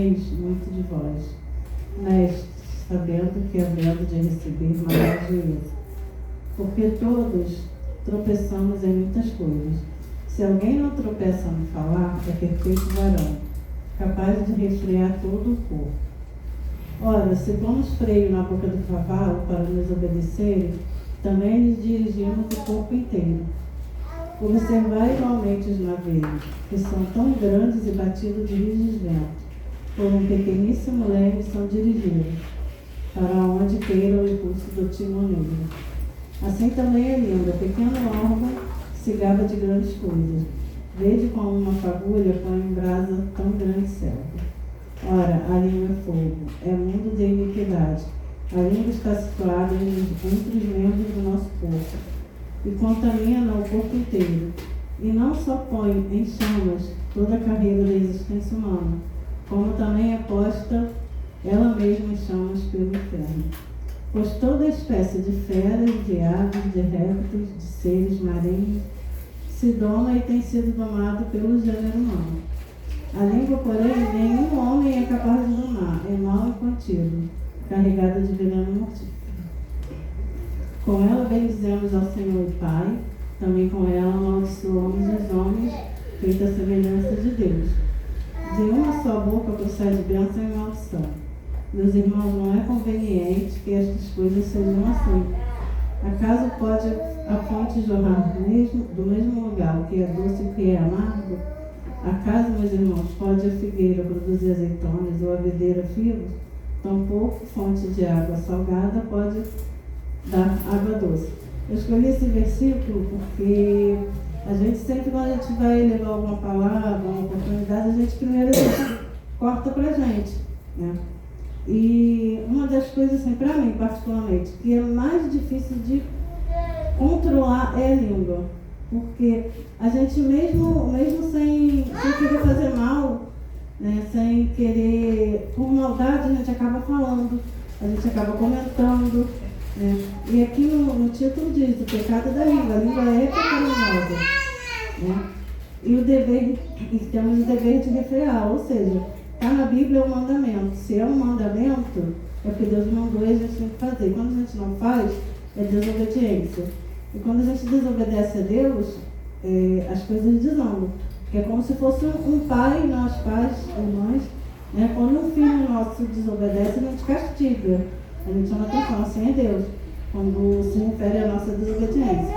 ouvireis muito de vós, mestres, sabendo que havendo de receber maior juízo. Porque todos tropeçamos em muitas coisas. Se alguém não tropeça no falar, é perfeito varão, capaz de refrear todo o corpo. Ora, se pomos freio na boca do cavalo para nos obedecerem, também lhes dirigimos o corpo inteiro. Observai igualmente os navios, que são tão grandes e batidos de rígidos ventos, por um pequeníssimo leme são dirigidos, para onde queira o impulso do timoneiro. Assim também é lindo, o pequeno órgão se gaba de grandes coisas. Vede como uma fagulha põe em brasa tão grande selva. Ora, a língua é fogo, é mundo de iniquidade. A língua está situada entre os membros do nosso corpo, e contamina o corpo inteiro. E não só põe em chamas toda a carreira da existência humana, como também é posta ela mesma em chamas pelo inferno. Pois toda espécie de feras, de aves, de répteis, de seres marinhos, se doma e tem sido domado pelo gênero humano. A língua, porém, nenhum homem é capaz de domar, é mau e contido, carregada de veneno mortífero. Com ela bendizemos ao Senhor e Pai, também com ela amaldiçoamos os homens, feita a semelhança de Deus. De uma só boca procede bênção e maldição. Meus irmãos, não é conveniente que estas coisas sejam assim. Acaso pode a fonte jorrar do mesmo lugar o que é doce e o que é amargo? Acaso, meus irmãos, pode a figueira produzir azeitonas ou a videira figos? Tampouco fonte de água salgada pode dar água doce. Eu escolhi esse versículo porque a gente sempre, quando a gente vai levar alguma palavra, uma oportunidade, a gente primeiro corta pra gente, né? E uma das coisas, assim, para mim particularmente, que é mais difícil de controlar é a língua. Porque a gente mesmo sem querer fazer mal, né, sem querer, por maldade, a gente acaba falando, a gente acaba comentando, né? E aqui no título diz, o pecado da língua. A língua é pecaminosa, né? E temos o dever de refrear, ou seja, está na Bíblia o mandamento. Se é um mandamento, é porque Deus mandou e a gente tem que fazer. Quando a gente não faz, é desobediência. E quando a gente desobedece a Deus, as coisas desandam. Que é como se fosse um pai, nós pais, irmãs, né? Quando um filho nosso desobedece, a gente castiga. A gente chama atenção, assim é Deus, quando se refere à nossa desobediência,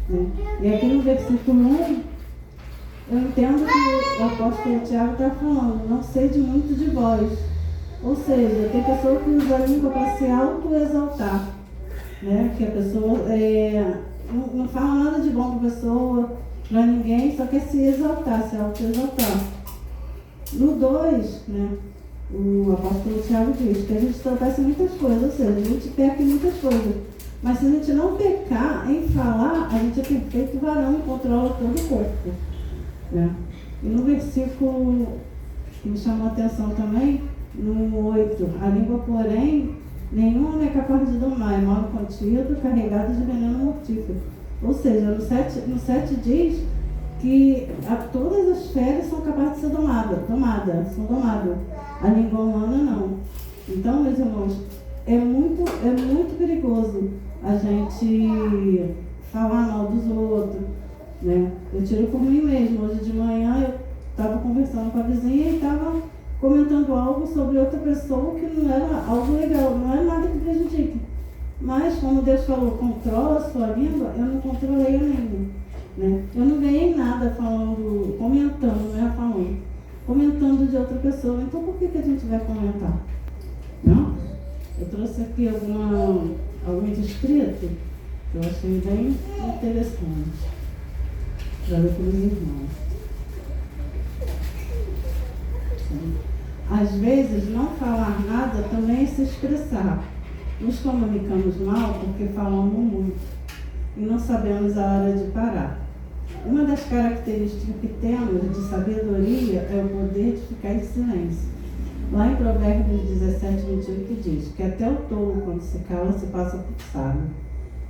né? E aqui no versículo 1, eu entendo que o apóstolo Tiago está falando, não sede muito de vós. Ou seja, tem pessoa que usa a língua para se auto-exaltar, né? Que a pessoa não fala nada de bom para a pessoa, para ninguém, só quer se exaltar, se auto-exaltar. No 2, né, o apóstolo Tiago diz que a gente tropeça em muitas coisas, ou seja, a gente peca em muitas coisas. Mas se a gente não pecar em falar, a gente é perfeito varão e controla todo o corpo, né? E no versículo que me chamou a atenção também, no 8, a língua, porém, nenhum homem é capaz de domar, é mal contido, carregado de veneno mortífero. Ou seja, no 7 diz que todas as feras são capazes de ser domadas. A língua humana não. Então, meus irmãos, é muito perigoso a gente falar mal dos outros, né? Eu tiro por mim mesmo. Hoje de manhã eu estava conversando com a vizinha e estava comentando algo sobre outra pessoa que não era algo legal, não é nada que prejudique. Mas, como Deus falou, controla a sua língua, eu não controlei a língua, né? Eu não ganhei nada comentando de outra pessoa. Então, por que a gente vai comentar? Não? Eu trouxe aqui alguns escritos que eu achei bem interessante para ler para os irmãos. Às vezes, não falar nada também é se expressar. Nos comunicamos mal porque falamos muito e não sabemos a hora de parar. Uma das características que temos de sabedoria é o poder de ficar em silêncio. Lá em Provérbios 17:28 diz que até o tolo, quando se cala, se passa por sábio.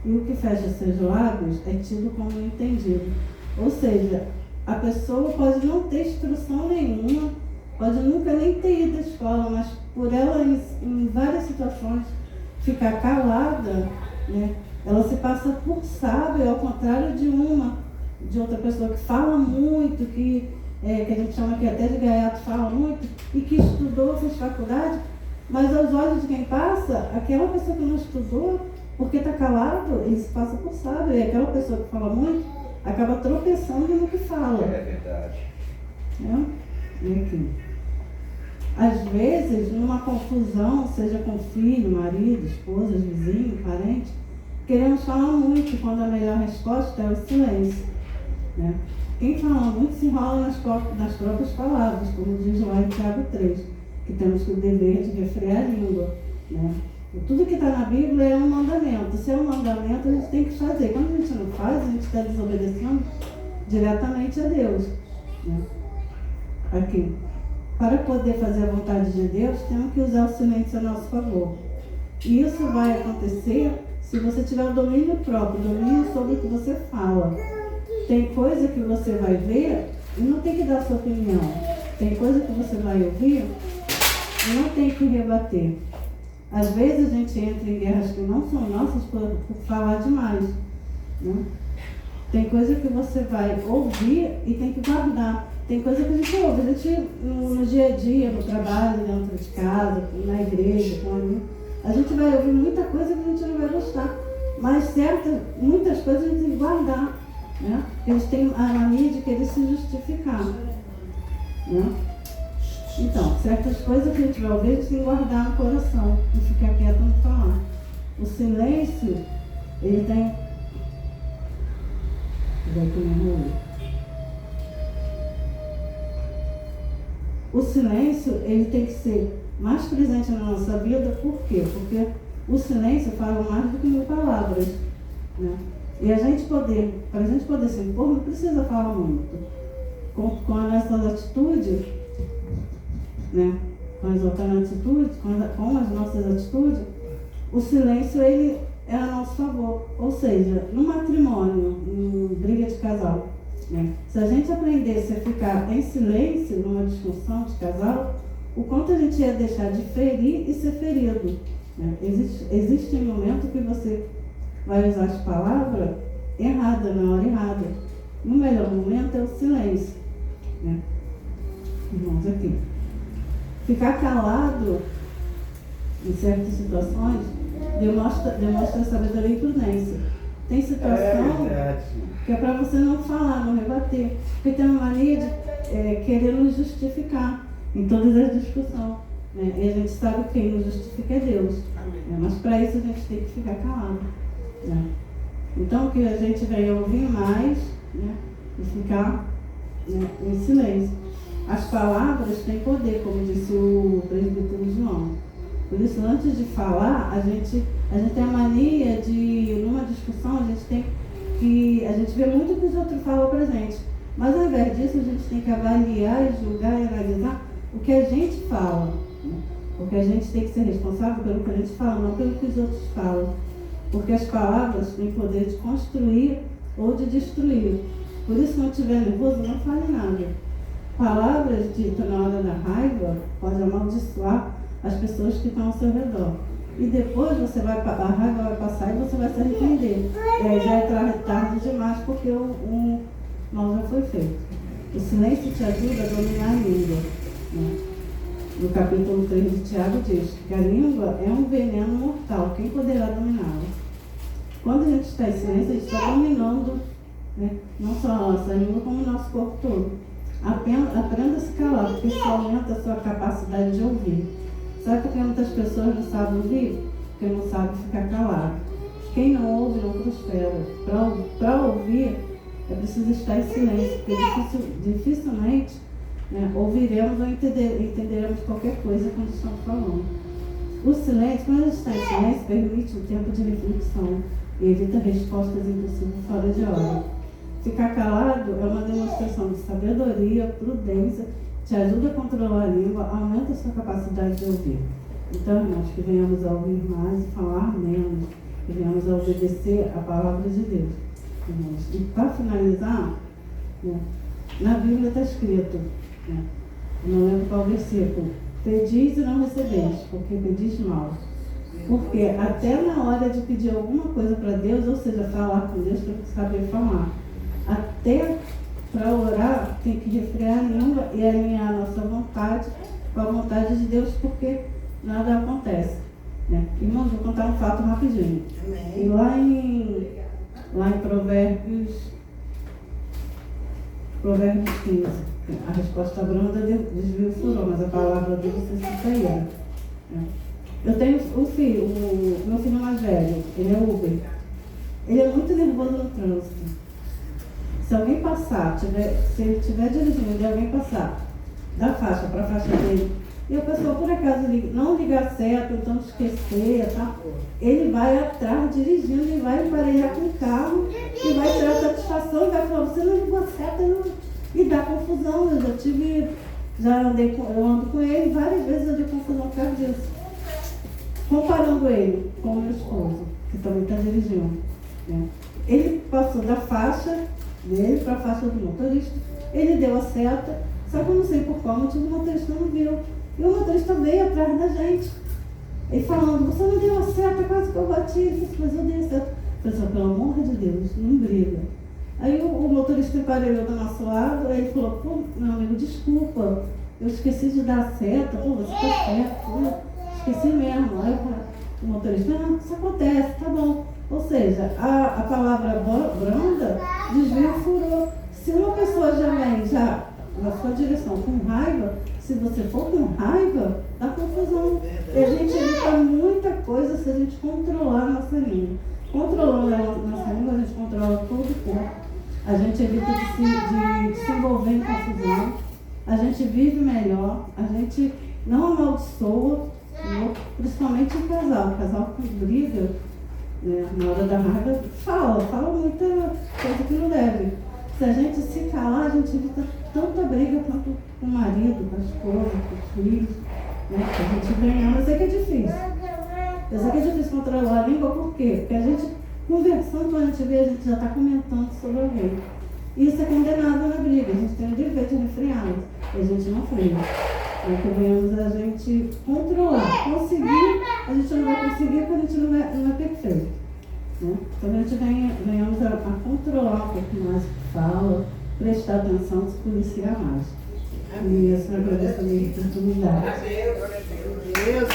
E o que fecha seus lábios é tido como entendido. Ou seja, a pessoa pode não ter instrução nenhuma, pode nunca nem ter ido à escola, mas por ela em várias situações ficar calada, né, ela se passa por sábia, ao contrário de outra pessoa que fala muito, que a gente chama aqui até de gaiato, fala muito, e que estudou, fez faculdade, mas aos olhos de quem passa, aquela pessoa que não estudou, porque está calado, ele se passa por sábio, e aquela pessoa que fala muito, acaba tropeçando no que fala. É verdade. E aqui. Às vezes, numa confusão, seja com filho, marido, esposa, vizinho, parente, queremos falar muito, quando a melhor resposta é o silêncio, né? Quem fala muito se enrola nas próprias palavras, como diz lá em Tiago 3, que temos o dever de refrear a língua, né? E tudo que está na Bíblia é um mandamento. Se é um mandamento, a gente tem que fazer. Quando a gente não faz, a gente está desobedecendo diretamente a Deus, né? Aqui. Para poder fazer a vontade de Deus, temos que usar o silêncio a nosso favor. E isso vai acontecer se você tiver o domínio próprio, domínio sobre o que você fala. Tem coisa que você vai ver e não tem que dar sua opinião. Tem coisa que você vai ouvir e não tem que rebater. Às vezes a gente entra em guerras que não são nossas por falar demais, né? Tem coisa que você vai ouvir e tem que guardar. Tem coisa que a gente ouve, a gente no dia a dia, no trabalho, dentro de casa, na igreja, a gente vai ouvir muita coisa que a gente não vai gostar. Mas muitas coisas a gente tem que guardar, né? Eles têm a mania de querer se justificar, né? Então, certas coisas que a gente vai ouvir, a gente tem que guardar no coração e ficar quieto não falar. O silêncio, ele tem... O silêncio, ele tem que ser mais presente na nossa vida. Por quê? Porque o silêncio fala mais do que 1000 palavras, né? E para a gente poder se impor, não precisa falar muito. Com a nossa atitude, né? Com as nossas atitudes, o silêncio, ele é a nosso favor. Ou seja, no matrimônio, em briga de casal, né? Se a gente aprendesse a ficar em silêncio numa discussão de casal, o quanto a gente ia deixar de ferir e ser ferido, né? Existe um momento que você vai usar as palavras erradas, na hora errada. O melhor momento é o silêncio, né? Irmãos, aqui. Ficar calado em certas situações demonstra sabedoria e prudência. Tem situação que é para você não falar, não rebater. Porque tem uma mania de querer nos justificar em todas as discussões, né? E a gente sabe que quem nos justifica é Deus. Né? Mas para isso a gente tem que ficar calado, né? Então que a gente venha ouvir mais, né? E ficar, né, em silêncio. As palavras têm poder, como disse o presbítero João. Por isso, antes de falar, a gente tem a mania de, numa discussão, a gente vê muito o que os outros falam pra gente. Mas ao invés disso, a gente tem que avaliar, julgar e analisar o que a gente fala, né? Porque a gente tem que ser responsável pelo que a gente fala, não pelo que os outros falam. Porque as palavras têm poder de construir ou de destruir. Por isso, se não estiver nervoso, não fale nada. Palavras ditas na hora da raiva podem amaldiçoar as pessoas que estão ao seu redor. E depois a raiva vai passar e você vai se arrepender. E aí já é tarde demais, porque o mal já foi feito. O silêncio te ajuda a dominar a língua, né? No capítulo 3 de Tiago diz que a língua é um veneno mortal. Quem poderá dominá-la? Quando a gente está em silêncio, a gente está dominando, né, não só a nossa língua, como o nosso corpo todo. Aprenda a se calar, porque isso aumenta a sua capacidade de ouvir. Sabe por que muitas pessoas não sabem ouvir? Porque não sabem ficar calado. Quem não ouve não prospera. Para ouvir, é preciso estar em silêncio, porque dificilmente, né, ouviremos ou entenderemos qualquer coisa quando estamos falando. O silêncio, quando a gente está em silêncio, permite um tempo de reflexão e evita respostas impossíveis fora de hora. Ficar calado é uma demonstração de sabedoria, prudência, te ajuda a controlar a língua, aumenta a sua capacidade de ouvir. Então, irmãos, que venhamos a ouvir mais e falar menos, que venhamos a obedecer a palavra de Deus, irmãos. E para finalizar, né, na Bíblia está escrito, né, não lembro qual versículo. Pedis e não recebeis, porque pedis mal. Porque até na hora de pedir alguma coisa para Deus, ou seja, falar com Deus, tem que saber falar. Até para orar, tem que refrear a língua e alinhar a nossa vontade com a vontade de Deus, porque nada acontece. Né? Irmãos, vou contar um fato rapidinho. Amém. E lá em Provérbios 15, a resposta branda desvia o furor, mas a palavra dele se supera. Eu tenho o meu filho mais velho, ele é Uber. Ele é muito nervoso no trânsito. Se alguém passar, se ele estiver dirigindo e alguém passar da faixa para a faixa dele, e a pessoa por acaso não ligar certo, então esquecer, tá? Ele vai atrás dirigindo e vai emparelhar com o carro e vai ter a satisfação e vai falar, você não ligou certo, e dá confusão. Eu ando com ele, várias vezes eu dei confusão por causa disso. Comparando ele com o meu esposo, que também está dirigindo. Né? Ele passou da faixa dele para a faixa do motorista, ele deu a seta, só que eu não sei por qual motivo o motorista não viu. E o motorista veio atrás da gente. Ele falando, você não deu a seta, quase que eu bati. Ele disse, mas eu dei a seta. Eu falei, pelo amor de Deus, não briga. Aí o motorista emparelhou do nosso lado, aí ele falou, pô, meu amigo, desculpa, eu esqueci de dar a seta, pô, você tá certo, esqueci mesmo. Aí o motorista, não, isso acontece, tá bom. Ou seja, a palavra branda desvia o furor. Se uma pessoa já vem na sua direção com raiva, se você for com raiva, dá confusão. E a gente evita muita coisa se a gente controlar a nossa língua. Controlando a nossa língua, a gente controla todo o corpo. A gente evita de se envolver em confusão. A gente vive melhor. A gente não amaldiçoa, principalmente em casal. O casal que briga, né, na hora da raiva, fala muita coisa que não deve. Se a gente se calar, a gente evita tanta briga quanto com o marido, com a esposa, com os filhos, né? A gente ganha, mas é que é difícil. Eu sei que é difícil controlar a língua, por quê? Porque a gente, conversando, quando a gente vê, a gente já está comentando sobre alguém. Isso é condenado na briga, a gente tem o dever de refreá-la, e a gente não freia. Então, venhamos a gente controlar, conseguir, a gente não vai conseguir porque a gente não é perfeito. Né? Então, a gente venhamos a controlar um pouco mais o que fala, prestar atenção, se policiar mais. E essa é a minha oportunidade. Glória a Deus, glória a Deus.